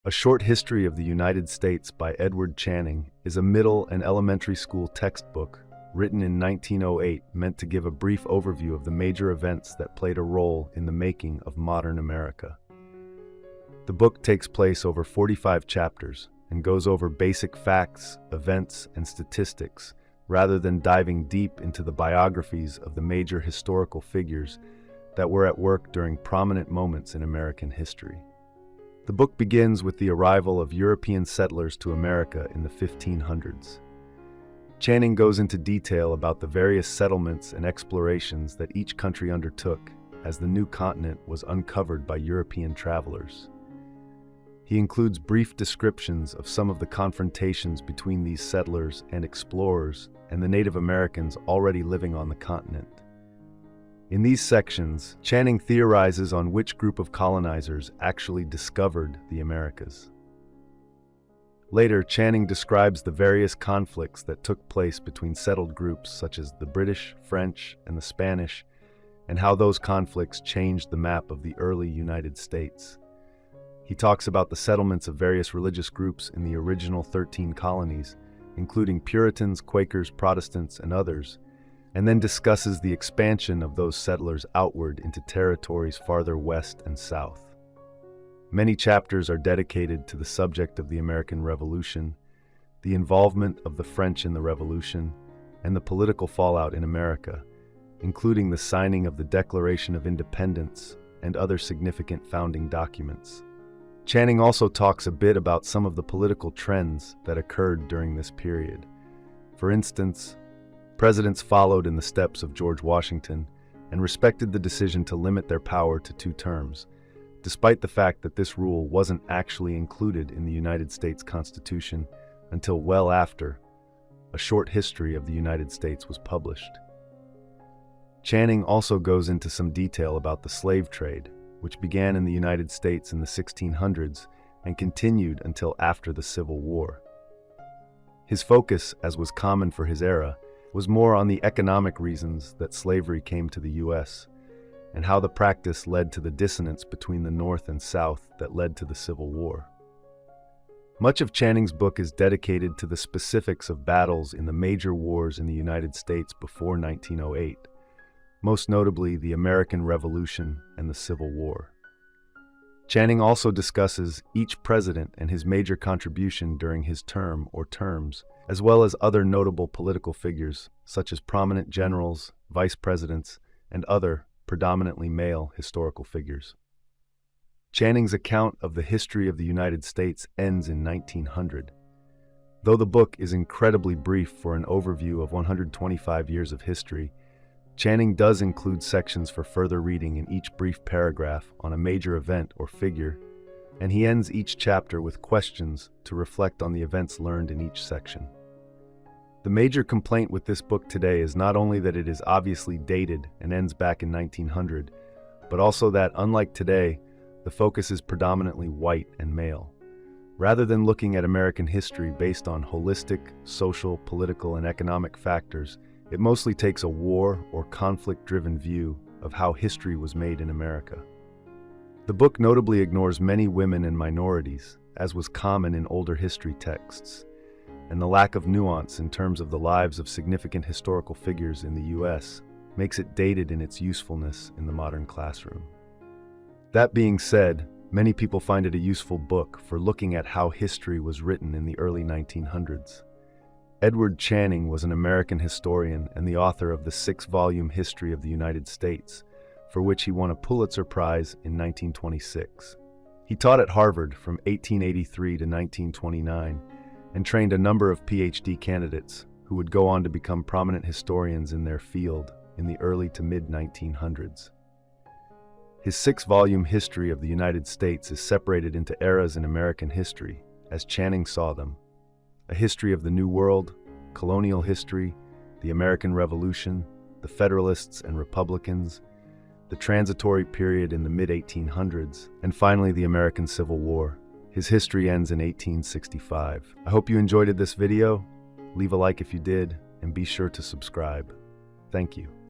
A Short History of the United States by Edward Channing is a middle and elementary school textbook written in 1908 meant to give a brief overview of the major events that played a role in the making of modern America. The book takes place over 45 chapters and goes over basic facts, events, and statistics rather than diving deep into the biographies of the major historical figures that were at work during prominent moments in American history. The book begins with the arrival of European settlers to America in the 1500s. Channing goes into detail about the various settlements and explorations that each country undertook as the new continent was uncovered by European travelers. He includes brief descriptions of some of the confrontations between these settlers and explorers and the Native Americans already living on the continent. In these sections, Channing theorizes on which group of colonizers actually discovered the Americas. Later, Channing describes the various conflicts that took place between settled groups such as the British, French, and the Spanish, and how those conflicts changed the map of the early United States. He talks about the settlements of various religious groups in the original 13 colonies, including Puritans, Quakers, Protestants, and others, and then discusses the expansion of those settlers outward into territories farther west and south. Many chapters are dedicated to the subject of the American Revolution, the involvement of the French in the Revolution, and the political fallout in America, including the signing of the Declaration of Independence and other significant founding documents. Channing also talks a bit about some of the political trends that occurred during this period. For instance, presidents followed in the steps of George Washington and respected the decision to limit their power to 2 terms, despite the fact that this rule wasn't actually included in the United States Constitution until well after A Short History of the United States was published. Channing also goes into some detail about the slave trade, which began in the United States in the 1600s and continued until after the Civil War. His focus, as was common for his era, was more on the economic reasons that slavery came to the U.S. and how the practice led to the dissonance between the North and South that led to the Civil War. Much of Channing's book is dedicated to the specifics of battles in the major wars in the United States before 1908, most notably the American Revolution and the Civil War. Channing also discusses each president and his major contribution during his term or terms, as well as other notable political figures, such as prominent generals, vice presidents, and other, predominantly male, historical figures. Channing's account of the history of the United States ends in 1900. Though the book is incredibly brief for an overview of 125 years of history, Channing does include sections for further reading in each brief paragraph on a major event or figure, and he ends each chapter with questions to reflect on the events learned in each section. The major complaint with this book today is not only that it is obviously dated and ends back in 1900, but also that, unlike today, the focus is predominantly white and male. Rather than looking at American history based on holistic, social, political, and economic factors, it mostly takes a war or conflict-driven view of how history was made in America. The book notably ignores many women and minorities, as was common in older history texts, and the lack of nuance in terms of the lives of significant historical figures in the U.S. makes it dated in its usefulness in the modern classroom. That being said, many people find it a useful book for looking at how history was written in the early 1900s. Edward Channing was an American historian and the author of the 6-volume History of the United States, for which he won a Pulitzer Prize in 1926. He taught at Harvard from 1883 to 1929 and trained a number of PhD candidates who would go on to become prominent historians in their field in the early to mid-1900s. His 6-volume History of the United States is separated into eras in American history, as Channing saw them: a history of the New World, colonial history, the American Revolution, the Federalists and Republicans, the transitory period in the mid-1800s, and finally the American Civil War. His history ends in 1865. I hope you enjoyed this video. Leave a like if you did, and be sure to subscribe. Thank you.